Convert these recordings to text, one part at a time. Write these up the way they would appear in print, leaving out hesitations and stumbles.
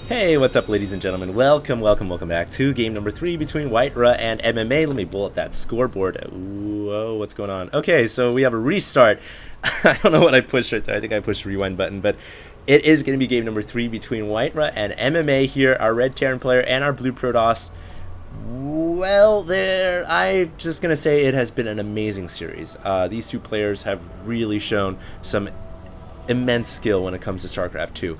Hey, what's up, ladies and gentlemen? Welcome back to game number 3 between WhiteRa and MMA. Let me pull up that scoreboard. Whoa, what's going on? Okay, so we have a restart. I don't know what I pushed right there. I think I pushed the rewind button, but it is going to be game number 3 between WhiteRa and MMA here, our red Terran player and our blue Protoss. Well, I'm just going to say it has been an amazing series. These two players have really shown some immense skill when it comes to Starcraft 2.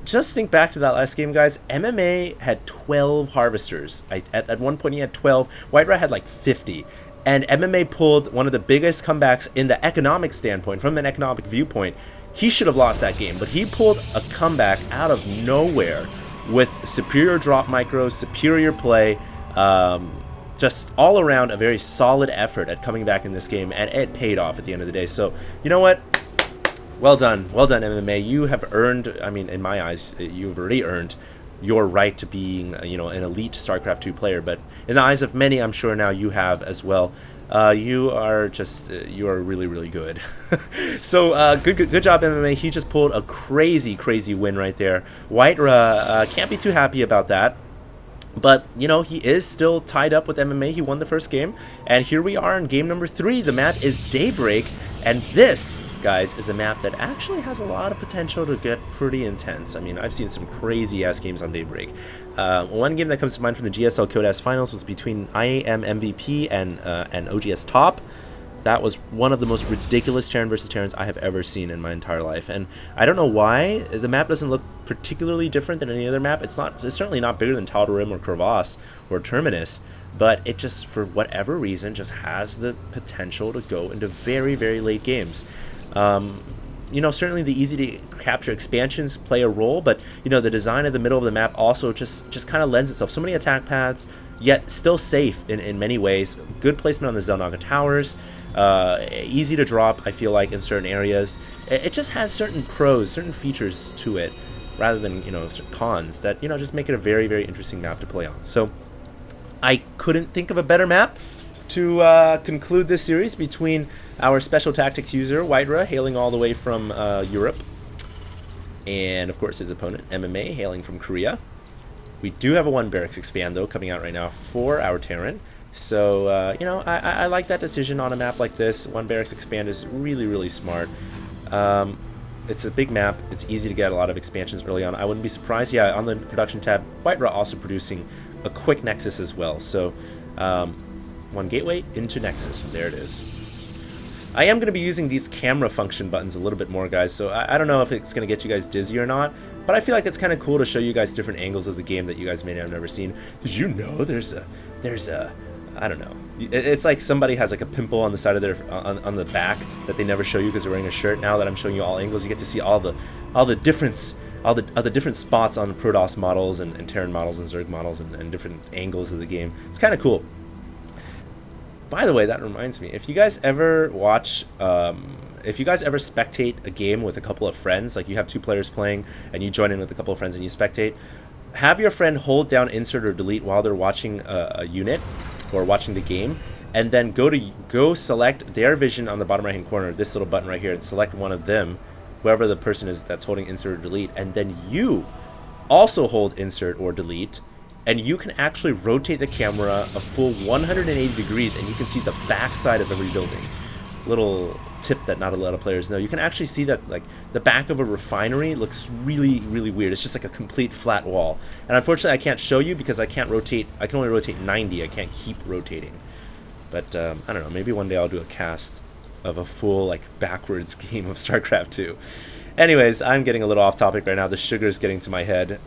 Just think back to that last game, guys. MMA had 12 harvesters. At one point, he had 12. WhiteRa had like 50. And MMA pulled one of the biggest comebacks in the economic standpoint, from an economic viewpoint. He should have lost that game, but he pulled a comeback out of nowhere with superior drop micros, superior play, just all around a very solid effort at coming back in this game, and it paid off at the end of the day. So, you know what? Well done, MMA. You have earned, I mean, in my eyes, you've already earned your right to being, an elite StarCraft 2 player. But in the eyes of many, I'm sure now you have as well. You are really, really good. So good job, MMA. He just pulled a crazy win right there. WhiteRa can't be too happy about that. But, he is still tied up with MMA. He won the first game. And here we are in game number 3. The map is Daybreak. And this, guys, is a map that actually has a lot of potential to get pretty intense. I mean, I've seen some crazy-ass games on Daybreak. One game that comes to mind from the GSL Code-S Finals was between IAM MVP and OGS Top. That was one of the most ridiculous Terran versus Terrans I have ever seen in my entire life. And I don't know why the map doesn't look particularly different than any other map. It's certainly not bigger than Tal'Darim or Crevasse or Terminus, but it just, for whatever reason, just has the potential to go into very, very late games. Certainly the easy to capture expansions play a role, but the design of the middle of the map also just kind of lends itself. So many attack paths, yet still safe in many ways. Good placement on the Xel'Naga towers, easy to drop, I feel like, in certain areas. It just has certain pros, certain features to it, rather than certain cons that just make it a very, very interesting map to play on. So I couldn't think of a better map to conclude this series between our special tactics user, WhiteRa, hailing all the way from Europe, and of course his opponent, MMA, hailing from Korea. We do have a 1 barracks expand, though, coming out right now for our Terran. So, I like that decision on a map like this. 1 barracks expand is really, really smart. It's a big map. It's easy to get a lot of expansions early on. I wouldn't be surprised. Yeah, on the production tab, WhiteRa also producing a quick Nexus as well. So, 1 gateway into Nexus. There it is. I am going to be using these camera function buttons a little bit more, guys, so I don't know if it's going to get you guys dizzy or not, but I feel like it's kind of cool to show you guys different angles of the game that you guys may have never seen. Did you know there's a I don't know. It's like somebody has like a pimple on the side of their on the back that they never show you because they're wearing a shirt. Now that I'm showing you all angles, you get to see all the different spots on Protoss models and Terran models and Zerg models and different angles of the game. It's kind of cool. By the way, that reminds me, if you guys ever spectate a game with a couple of friends, like you have 2 players playing and you join in with a couple of friends and you spectate, have your friend hold down insert or delete while they're watching a unit or watching the game, and then go select their vision on the bottom right hand corner, this little button right here, and select one of them, whoever the person is that's holding insert or delete, and then you also hold insert or delete, and you can actually rotate the camera a full 180 degrees, and you can see the backside of every building. Little tip that not a lot of players know. You can actually see that, like, the back of a refinery looks really, really weird. It's just like a complete flat wall. And unfortunately, I can't show you because I can't rotate. I can only rotate 90. I can't keep rotating. But, I don't know. Maybe one day I'll do a cast of a full, like, backwards game of StarCraft 2. Anyways, I'm getting a little off topic right now. The sugar is getting to my head.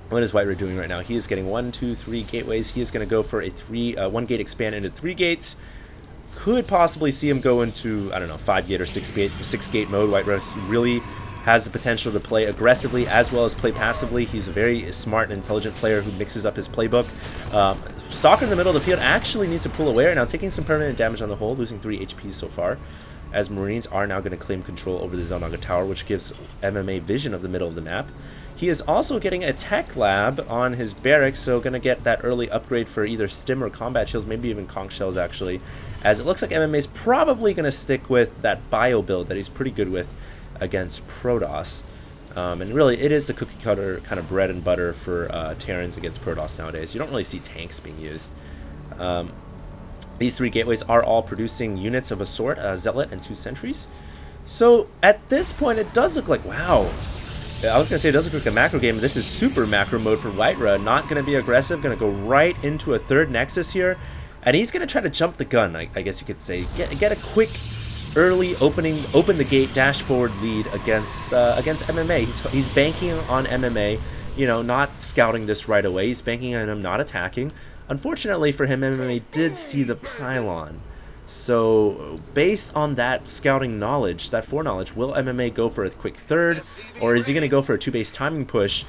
What is WhiteRa doing right now? He is getting 1, 2, 3 gateways. He is going to go for a 1 gate expand into 3 gates. Could possibly see him go into, I don't know, 5 gate or 6 gate mode. WhiteRa really has the potential to play aggressively as well as play passively. He's a very smart and intelligent player who mixes up his playbook. Stalker in the middle of the field actually needs to pull away right now, taking some permanent damage on the hull, losing 3 HP so far, as Marines are now going to claim control over the Xel'Naga tower, which gives MMA vision of the middle of the map. He is also getting a tech lab on his barracks, so going to get that early upgrade for either stim or combat shields, maybe even conch shells actually, as it looks like MMA is probably going to stick with that bio build that he's pretty good with against Protoss. And really, it is the cookie cutter kind of bread and butter for Terrans against Protoss nowadays. You don't really see tanks being used. These 3 gateways are all producing units of a sort, Zealot and 2 sentries. So at this point, it does look like, wow. I was going to say it does look like a macro game. This is super macro mode for WhiteRa. Not going to be aggressive. Going to go right into a 3rd Nexus here. And he's going to try to jump the gun, I guess you could say. Get a quick, early open the gate, dash forward lead against MMA. He's banking on MMA, you know, not scouting this right away. He's banking on him not attacking. Unfortunately for him, MMA did see the pylon. So, based on that scouting knowledge, that foreknowledge, will MMA go for a quick 3rd, or is he going to go for a 2-base timing push?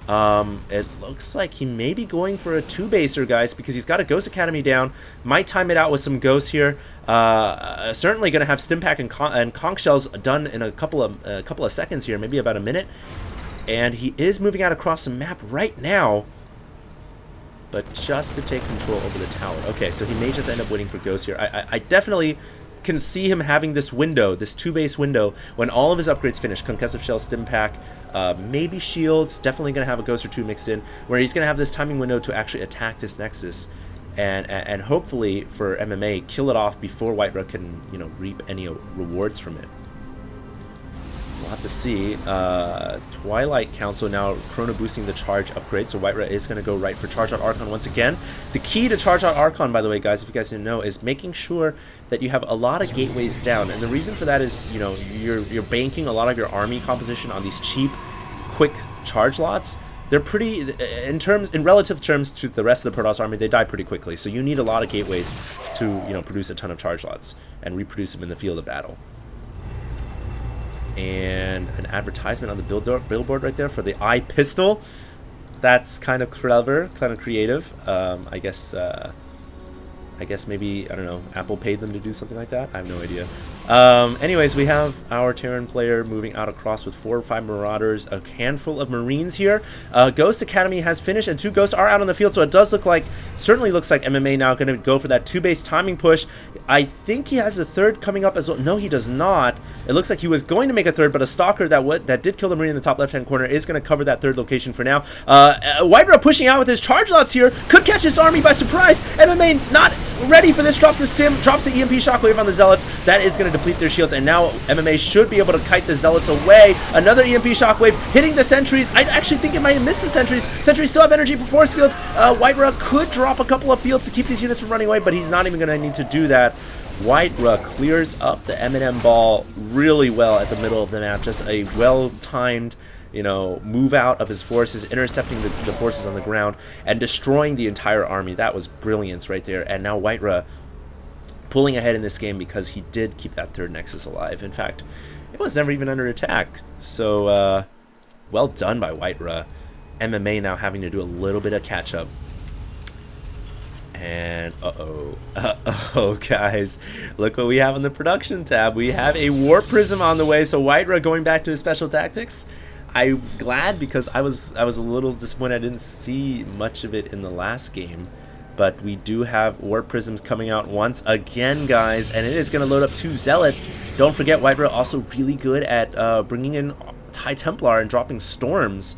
It looks like he may be going for a 2-baser, guys, because he's got a Ghost Academy down. Might time it out with some Ghosts here. Certainly going to have Stimpack and Conch Shells done in a couple of seconds here, maybe about a minute. And he is moving out across the map right now, but just to take control over the tower. Okay, so he may just end up waiting for Ghost here. I definitely can see him having this window, this 2-base window, when all of his upgrades finish. Concussive Shell, Stimpack, maybe Shields, definitely going to have a Ghost or 2 mixed in, where he's going to have this timing window to actually attack this Nexus. And hopefully for MMA, kill it off before WhiteRa can, you know, reap any rewards from it. We'll have to see. Twilight Council now chrono boosting the charge upgrade, so WhiteRa is going to go right for Charge Out Archon once again. The key to Charge Out Archon, by the way, guys, if you guys didn't know, is making sure that you have a lot of gateways down. And the reason for that is, you know, you're banking a lot of your army composition on these cheap, quick charge lots. They're pretty, in relative terms to the rest of the Protoss army, they die pretty quickly. So you need a lot of gateways to, you know, produce a ton of charge lots and reproduce them in the field of battle. And an advertisement on the billboard right there for the eye pistol. That's kind of clever, kind of creative. I guess maybe, I don't know, Apple paid them to do something like that. I have no idea. Anyways, we have our Terran player moving out across with 4 or 5 Marauders, a handful of Marines here. Ghost Academy has finished, and 2 Ghosts are out on the field, so it does look like, certainly looks like MMA now going to go for that 2-base timing push. I think he has a 3rd coming up as well. No, he does not. It looks like he was going to make a 3rd, but a Stalker that did kill the Marine in the top left-hand corner is going to cover that 3rd location for now. WhiteRa pushing out with his charge lots here, could catch this army by surprise. MMA not ready for this, drops the stim, drops the EMP Shockwave on the Zealots. That is going to deplete their shields, and now MMA should be able to kite the Zealots away. Another EMP Shockwave hitting the Sentries. I actually think it might have missed the Sentries. Sentries still have energy for force fields. WhiteRa could drop a couple of fields to keep these units from running away, but he's not even going to need to do that. WhiteRa clears up the M&M ball really well at the middle of the map. Just a well-timed, you know, move out of his forces, intercepting the forces on the ground and destroying the entire army. That was brilliance right there. And now WhiteRa pulling ahead in this game because he did keep that 3rd Nexus alive. In fact, it was never even under attack. So, well done by WhiteRa. MMA now having to do a little bit of catch-up. And uh-oh, guys, look what we have on the production tab. We have a Warp Prism on the way, so WhiteRa going back to his special tactics. I'm glad, because I was a little disappointed I didn't see much of it in the last game. But we do have Warp Prisms coming out once again, guys, and it is going to load up 2 Zealots. Don't forget, WhiteRa also really good at bringing in High Templar and dropping Storms.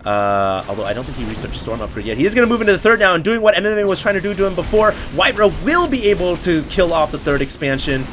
Although I don't think he researched Storm upgrade yet. He is going to move into the 3rd now and doing what MMA was trying to do to him before. WhiteRa will be able to kill off the 3rd expansion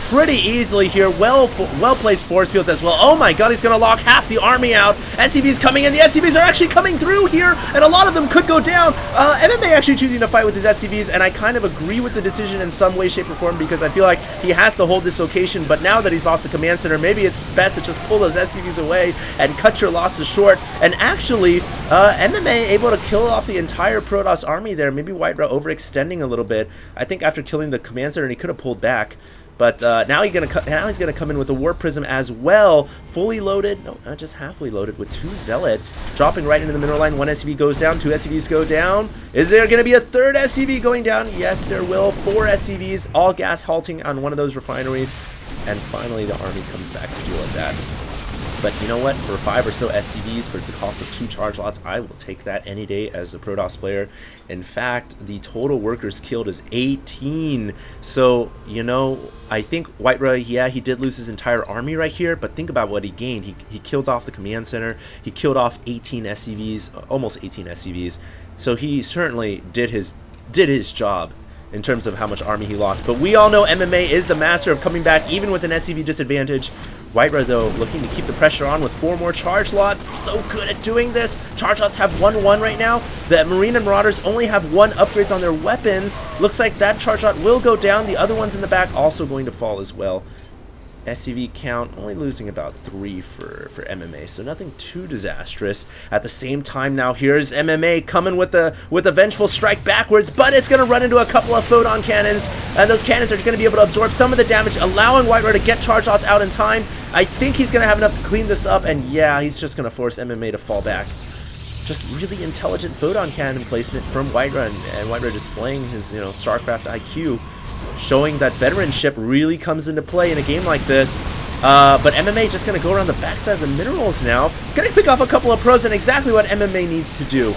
pretty easily here. Well-placed force fields as well. Oh my god, he's going to lock half the army out. SCVs coming in. The SCVs are actually coming through here, and a lot of them could go down. MMA actually choosing to fight with his SCVs, and I kind of agree with the decision in some way, shape, or form, because I feel like he has to hold this location, but now that he's lost the command center, maybe it's best to just pull those SCVs away and cut your losses short. And actually, MMA able to kill off the entire Protoss army there. Maybe WhiteRa overextending a little bit. I think after killing the command center, he could have pulled back. But now he's gonna come in with a Warp Prism as well, fully loaded. No, not just halfway loaded, with 2 Zealots dropping right into the mineral line. 1 SCV goes down, 2 SCVs go down. Is there gonna be a 3rd SCV going down? Yes, there will. 4 SCVs, all gas halting on one of those refineries, and finally the army comes back to deal with that. But you know what? For 5 or so SCVs for the cost of 2 charge lots, I will take that any day as a Protoss player. In fact, the total workers killed is 18. So, you know, I think WhiteRa, yeah, he did lose his entire army right here, but think about what he gained. He killed off the command center. He killed off 18 SCVs, almost 18 SCVs. So he certainly did his job in terms of how much army he lost. But we all know MMA is the master of coming back even with an SCV disadvantage. WhiteRa, though, looking to keep the pressure on with 4 more charge lots. So good at doing this. Charge lots have 1-1 right now. The Marine and Marauders only have 1 upgrades on their weapons. Looks like that charge lot will go down. The other ones in the back also going to fall as well. SCV count only losing about 3 for MMA, so nothing too disastrous. At the same time, now here's MMA coming with a vengeful strike backwards, but it's going to run into a couple of photon cannons, and those cannons are going to be able to absorb some of the damage, allowing WhiteRa to get charge lots out in time. I think he's going to have enough to clean this up, and yeah, he's just going to force MMA to fall back. Just really intelligent photon cannon placement from WhiteRa, and WhiteRa displaying his, you know, Starcraft IQ, showing that veteranship really comes into play in a game like this. But MMA just going to go around the backside of the minerals now. Going to pick off a couple of pros and exactly what MMA needs to do.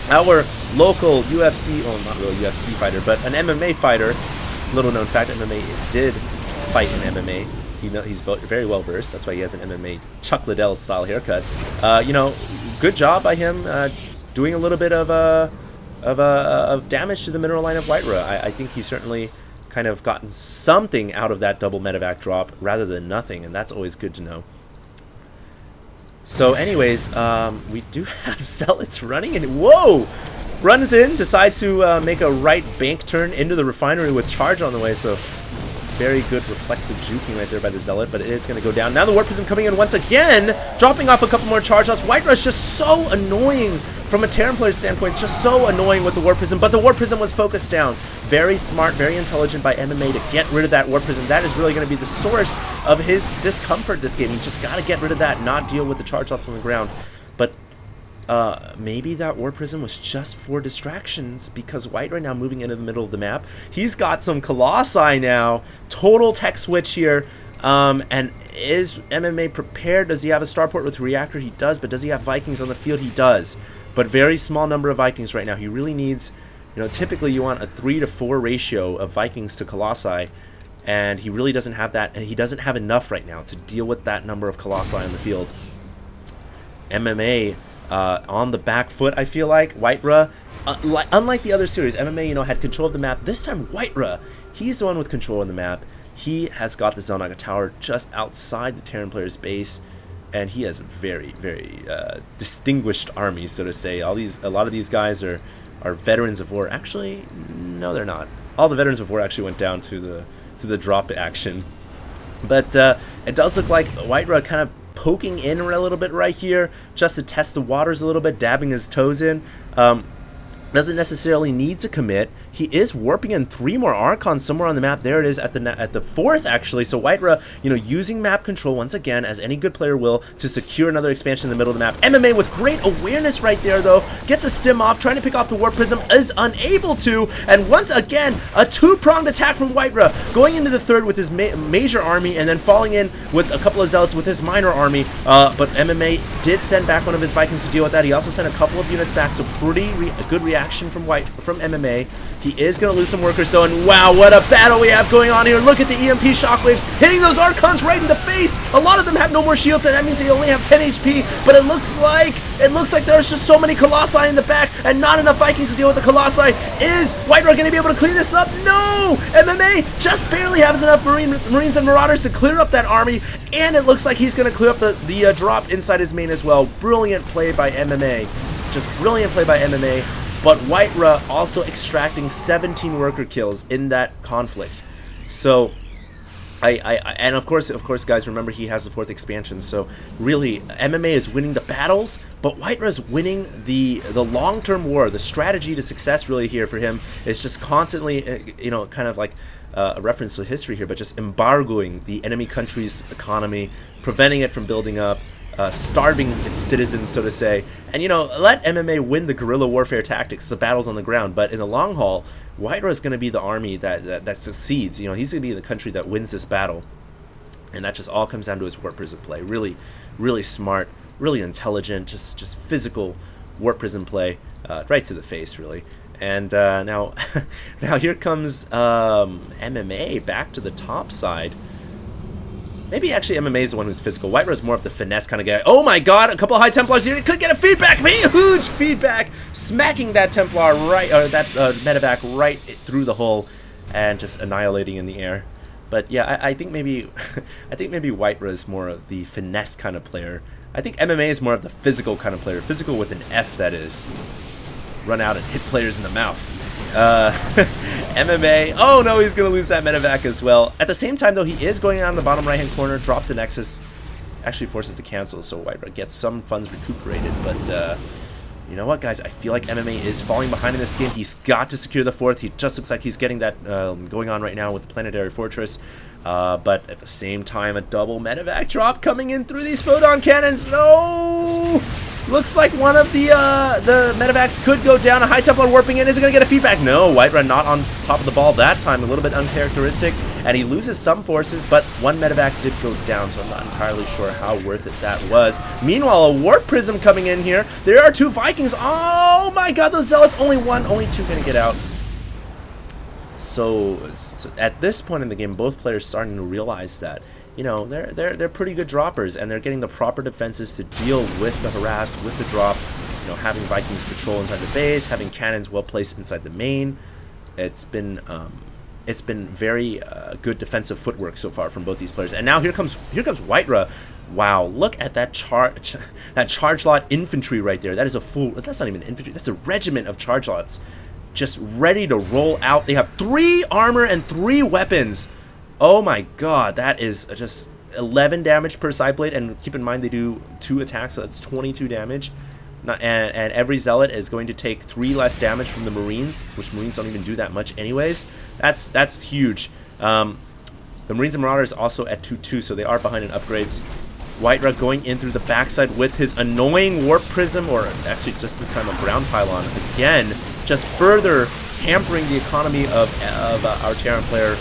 Our local UFC, well, not really UFC fighter, but an MMA fighter, little known fact, MMA did fight in MMA. He's very well versed. That's why he has an MMA Chuck Liddell style haircut. You know, good job by him doing a little bit of damage to the mineral line of WhiteRa. I think he certainly kind of gotten something out of that double medevac drop rather than nothing, and that's always good to know. So anyways, we do have Zealots running, and whoa! Runs in, decides to make a right bank turn into the refinery with charge on the way, so very good reflexive juking right there by the Zealot, but it is going to go down. Now the Warp Prism coming in once again, dropping off a couple more charge lots. WhiteRa is just so annoying from a Terran player standpoint, just so annoying with the Warp Prism, but the Warp Prism was focused down. Very smart, very intelligent by MMA to get rid of that Warp Prism. That is really going to be the source of his discomfort this game. You just got to get rid of that, not deal with the charge lots on the ground. But maybe that Warp Prism was just for distractions, because WhiteRa now moving into the middle of the map. He's got some Colossi now. Total tech switch here. And is MMA prepared? Does he have a starport with reactor? He does. But does he have Vikings on the field? He does. But very small number of Vikings right now. He really needs, you know, typically you want a 3 to 4 ratio of Vikings to Colossi, and he really doesn't have that. And he doesn't have enough right now to deal with that number of Colossi on the field. MMA on the back foot, I feel like. WhiteRa, unlike the other series, MMA, you know, had control of the map. This time, WhiteRa, he's the one with control of the map. He has got the Xel'Naga Tower just outside the Terran player's base, and he has a very, very distinguished army, so to say. A lot of these guys are veterans of war. Actually, no, they're not. All the veterans of war actually went down to the drop action. But it does look like WhiteRa kind of poking in a little bit right here, just to test the waters a little bit, dabbing his toes in. Doesn't necessarily need to commit. He is warping in 3 more Archons somewhere on the map. There it is at the 4th, actually. So WhiteRa, you know, using map control once again, as any good player will, to secure another expansion in the middle of the map. MMA with great awareness right there, though. Gets a stim off, trying to pick off the Warp Prism, is unable to. And once again, a 2-pronged attack from WhiteRa, going into the 3rd with his major army, and then falling in with a couple of Zealots with his minor army. But MMA did send back one of his Vikings to deal with that. He also sent a couple of units back, so pretty good reaction from MMA. He is going to lose some workers, though, and wow, what a battle we have going on here. Look at the EMP shockwaves hitting those Archons right in the face. A lot of them have no more shields, and that means they only have 10 HP, but it looks like there's just so many Colossi in the back and not enough Vikings to deal with the Colossi. Is WhiteRa going to be able to clean this up? No! MMA just barely has enough Marines and Marauders to clear up that army, and it looks like he's going to clear up the drop inside his main as well. Brilliant play by MMA. Just brilliant play by MMA. But WhiteRa also extracting 17 worker kills in that conflict. So, and of course, guys, remember he has the 4th expansion. So, really, MMA is winning the battles, but WhiteRa is winning the long-term war. The strategy to success, really, here for him is just constantly, you know, kind of like a reference to history here, but just embargoing the enemy country's economy, preventing it from building up. Starving its citizens, so to say, and, you know, let MMA win the guerrilla warfare tactics, the battles on the ground. But in the long haul, WhiteRa is going to be the army that succeeds. You know, he's going to be the country that wins this battle. And that just all comes down to his Warp Prism play. Really, really smart, really intelligent, just physical Warp Prism play, right to the face, really. And now, now here comes MMA back to the top side. Maybe actually MMA is the one who's physical. WhiteRa is more of the finesse kind of guy. Oh my god, a couple of High Templars here. He could get a feedback. Huge feedback. Smacking that Templar right, or that medevac right through the hull and just annihilating in the air. But yeah, I think maybe I think maybe WhiteRa is more of the finesse kind of player. I think MMA is more of the physical kind of player. Physical with an F, that is. Run out and hit players in the mouth. MMA. Oh no, he's gonna lose that medevac as well. At the same time though, he is going on the bottom right hand corner, drops a Nexus, actually forces the cancel, so WhiteRa gets some funds recuperated. But you know what, guys, I feel like MMA is falling behind in this game. He's got to secure the 4th. He just looks like he's getting that going on right now with the Planetary Fortress. But at the same time, a double medevac drop coming in through these photon cannons. No! Looks like one of the medevacs could go down. A High Templar warping in. Is it going to get a feedback? No, WhiteRa not on top of the ball that time. A little bit uncharacteristic. And he loses some forces, but one medevac did go down, so I'm not entirely sure how worth it that was. Meanwhile, a Warp Prism coming in here. There are 2 Vikings. Oh my god, those Zealots. Only 2 going to get out. So at this point in the game, both players starting to realize that, you know, they're pretty good droppers, and they're getting the proper defenses to deal with the harass, with the drop. You know, having Vikings patrol inside the base, having cannons well placed inside the main. It's been very good defensive footwork so far from both these players. And now here comes WhiteRa. Wow, look at that charge lot infantry right there. That is a full. That's not even infantry. That's a regiment of charge lots, just ready to roll out. They have 3 armor and 3 weapons. Oh my god, that is just 11 damage per side blade, and keep in mind they do 2 attacks, so that's 22 damage. And every Zealot is going to take 3 less damage from the Marines, which Marines don't even do that much anyways. That's huge. The Marines and Marauders also at 2-2, so they are behind in upgrades. WhiteRa going in through the backside with his annoying Warp Prism, or actually just this time a Ground Pylon again, just further hampering the economy of our Terran player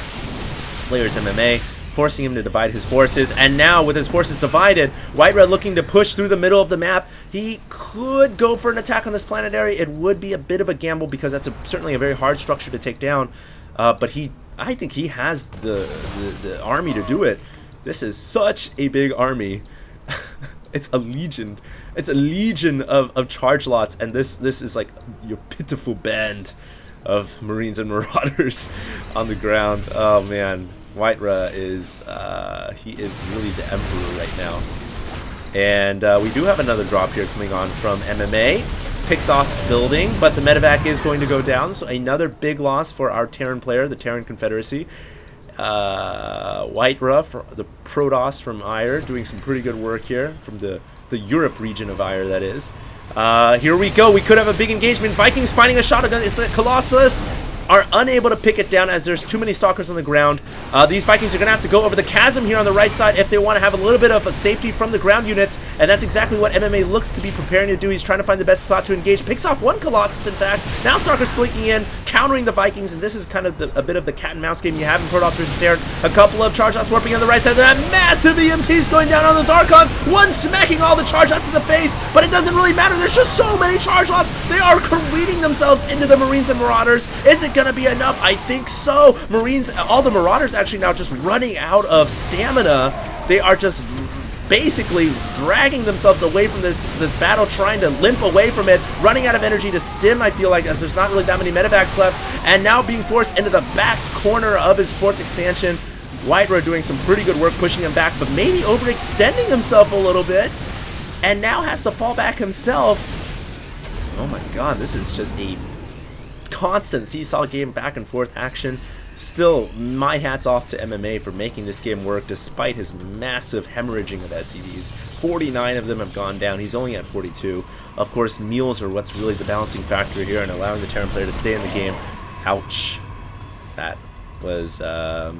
SlayerS.MMA, forcing him to divide his forces. And now with his forces divided, WhiteRa looking to push through the middle of the map. He could go for an attack on this planetary. It would be a bit of a gamble because that's certainly a very hard structure to take down. But I think he has the army to do it. This is such a big army. It's a legion. It's a legion of charge lots, and this is like your pitiful band of Marines and Marauders on the ground. Oh man, WhiteRa is he is really the emperor right now. And we do have another drop here coming on from MMA. Picks off building, but the medevac is going to go down, so another big loss for our Terran player, the Terran Confederacy. WhiteRa, for the Protoss from Ire, doing some pretty good work here from the Europe region of Ire, that is. Here we go. We could have a big engagement. Vikings finding a shotgun. It's a Colossus. Are unable to pick it down as there's too many Stalkers on the ground. These Vikings are going to have to go over the chasm here on the right side if they want to have a little bit of a safety from the ground units, and that's exactly what MMA looks to be preparing to do. He's trying to find the best spot to engage. Picks off 1 Colossus, in fact. Now Stalkers blinking in, countering the Vikings, and this is kind of a bit of the cat and mouse game you have in Protoss versus Terran. A couple of charge lots warping on the right side. That massive EMPs going down on those Archons. One smacking all the charge lots in the face, but it doesn't really matter. There's just so many charge lots. They are careening themselves into the Marines and Marauders. Is it going to be enough? I think so. Marines, all the Marauders actually now just running out of stamina. They are just basically dragging themselves away from this battle, trying to limp away from it, running out of energy to stim, I feel like, as there's not really that many medevacs left, and now being forced into the back corner of his 4th expansion. WhiteRa doing some pretty good work pushing him back, but maybe overextending himself a little bit, and now has to fall back himself. Oh my god, this is just a constant seesaw game, back and forth action. Still, my hat's off to MMA for making this game work despite his massive hemorrhaging of SCVs. 49 of them have gone down. He's only at 42. Of course, meals are what's really the balancing factor here and allowing the Terran player to stay in the game. Ouch. That was a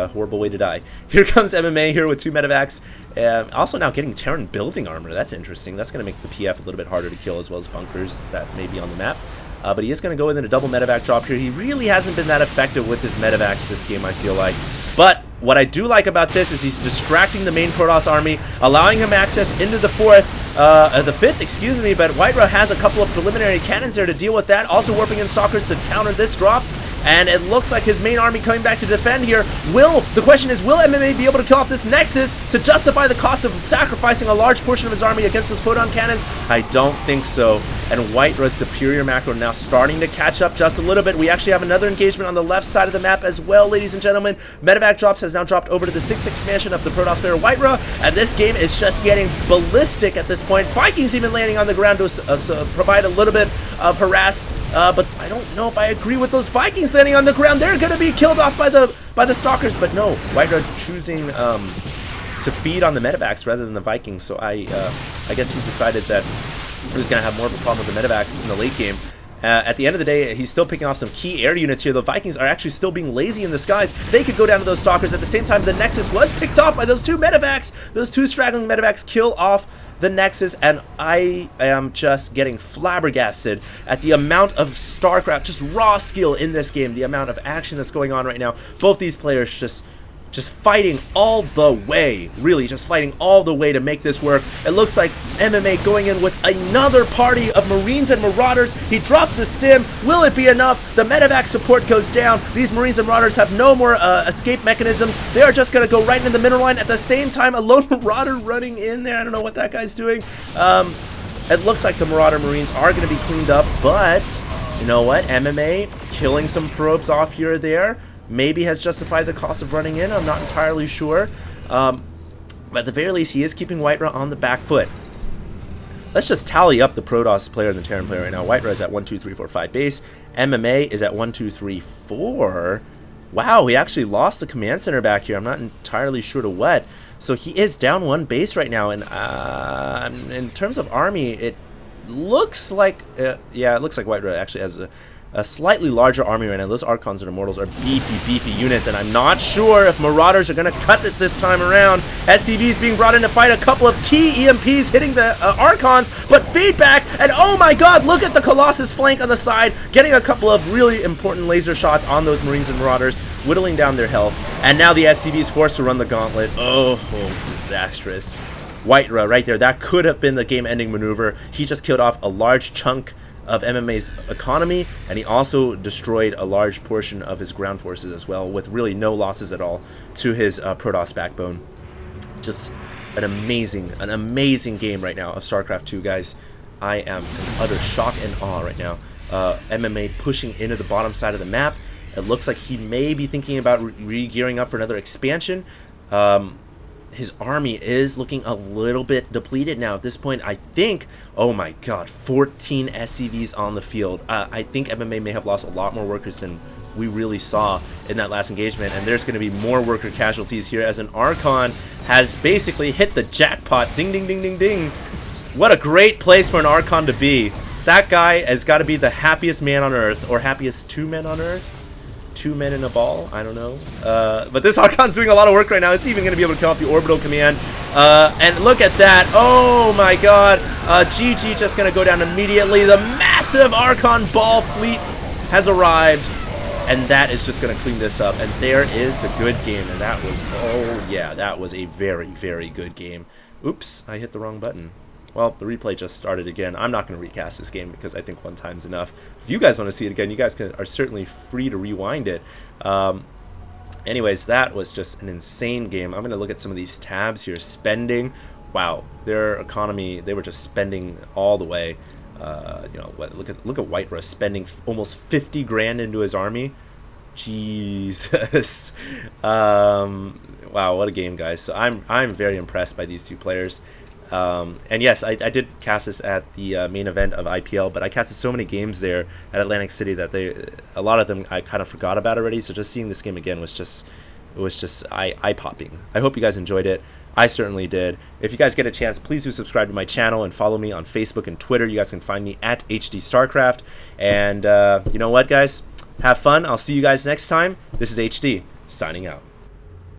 horrible way to die. Here comes MMA here with 2 medevacs. Also now getting Terran building armor. That's interesting. That's going to make the PF a little bit harder to kill, as well as bunkers that may be on the map. But he is going to go in a double medevac drop here. He really hasn't been that effective with his medevacs this game, I feel like. But what I do like about this is he's distracting the main Protoss army, allowing him access into the fifth, excuse me, but WhiteRa has a couple of preliminary cannons there to deal with that, also warping in Stalkers to counter this drop. And it looks like his main army coming back to defend here. The question is, will MMA be able to kill off this Nexus to justify the cost of sacrificing a large portion of his army against those photon cannons? I don't think so. And WhiteRa's superior macro now starting to catch up just a little bit. We actually have another engagement on the left side of the map as well, ladies and gentlemen. Medevac drops has now dropped over to the 6th expansion of the Protoss player WhiteRa, and this game is just getting ballistic at this point. Vikings even landing on the ground to provide a little bit of harass, but I don't know if I agree with those Vikings landing on the ground. They're going to be killed off by the Stalkers, but no, WhiteRa choosing to feed on the medevacs rather than the Vikings. So I guess he decided that he was going to have more of a problem with the medevacs in the late game. At the end of the day, he's still picking off some key air units here. The Vikings are actually still being lazy in the skies. They could go down to those Stalkers. At the same time, the Nexus was picked off by those two medevacs. Those two straggling medevacs kill off the Nexus, and I am just getting flabbergasted at the amount of Starcraft, just raw skill in this game, the amount of action that's going on right now. Both these players just fighting all the way, really just fighting all the way to make this work. It looks like MMA going in with another party of Marines and Marauders. He drops the stim. Will it be enough? The medevac support goes down. These Marines and Marauders have no more escape mechanisms. They are just going to go right into the middle line. At the same time, a lone Marauder running in there. I don't know what that guy's doing. It looks like the Marauder Marines are going to be cleaned up, but you know what? MMA killing some probes off here or there maybe has justified the cost of running in. I'm not entirely sure. But at the very least, he is keeping WhiteRa on the back foot. Let's just tally up the Protoss player and the Terran player right now. WhiteRa is at 1, 2, 3, 4, 5 base. MMA is at 1, 2, 3, 4. Wow, he actually lost the command center back here. I'm not entirely sure to what. So he is down 1 base right now. And in terms of army, it looks like, yeah, it looks like WhiteRa actually has a slightly larger army right now. Those Archons and Immortals are beefy units, and I'm not sure if Marauders are going to cut it this time around. SCVs being brought in to fight a couple of key EMPs hitting the Archons, but feedback, and oh my god, look at the Colossus flank on the side, getting a couple of really important laser shots on those Marines and Marauders, whittling down their health, and now the SCV is forced to run the gauntlet. Oh, disastrous. WhiteRa right there, that could have been the game-ending maneuver. He just killed off a large chunk of MMA's economy, and he also destroyed a large portion of his ground forces as well, with really no losses at all to his Protoss backbone. Just an amazing game right now of StarCraft 2, guys. I am in utter shock and awe right now. MMA pushing into the bottom side of the map. It looks like he may be thinking about re-gearing up for another expansion. His army is looking a little bit depleted now at this point. I think, oh my god, 14 SCVs on the field. I think MMA may have lost a lot more workers than we really saw in that last engagement, and there's going to be more worker casualties here as an Archon has basically hit the jackpot. Ding, ding, ding, ding, ding. What a great place for an Archon to be. That guy has got to be the happiest man on Earth, or happiest 2 men on Earth. 2 men in a ball, I don't know. But this Archon's doing a lot of work right now. It's even going to be able to kill off the orbital command. And look at that. Oh my god. GG just going to go down immediately. The massive Archon ball fleet has arrived. And that is just going to clean this up. And there is the good game. And that was, oh yeah, that was a very good game. Oops, I hit the wrong button. Well, the replay just started again. I'm not going to recast this game because I think one time's enough. If you guys want to see it again, you guys are certainly free to rewind it. Anyways, that was just an insane game. I'm going to look at some of these tabs here. Spending. Wow, their economy, they were just spending all the way. You know, look at WhiteRa spending almost 50 grand into his army. Jesus. Wow, what a game, guys. So I'm very impressed by these two players. And yes, I did cast this at the main event of IPL, but I casted so many games there at Atlantic City that a lot of them I kind of forgot about already. So just seeing this game again was just eye-popping. I hope you guys enjoyed it. I certainly did. If you guys get a chance, please do subscribe to my channel and follow me on Facebook and Twitter. You guys can find me at HD Starcraft. And you know what, guys? Have fun. I'll see you guys next time. This is HD, signing out.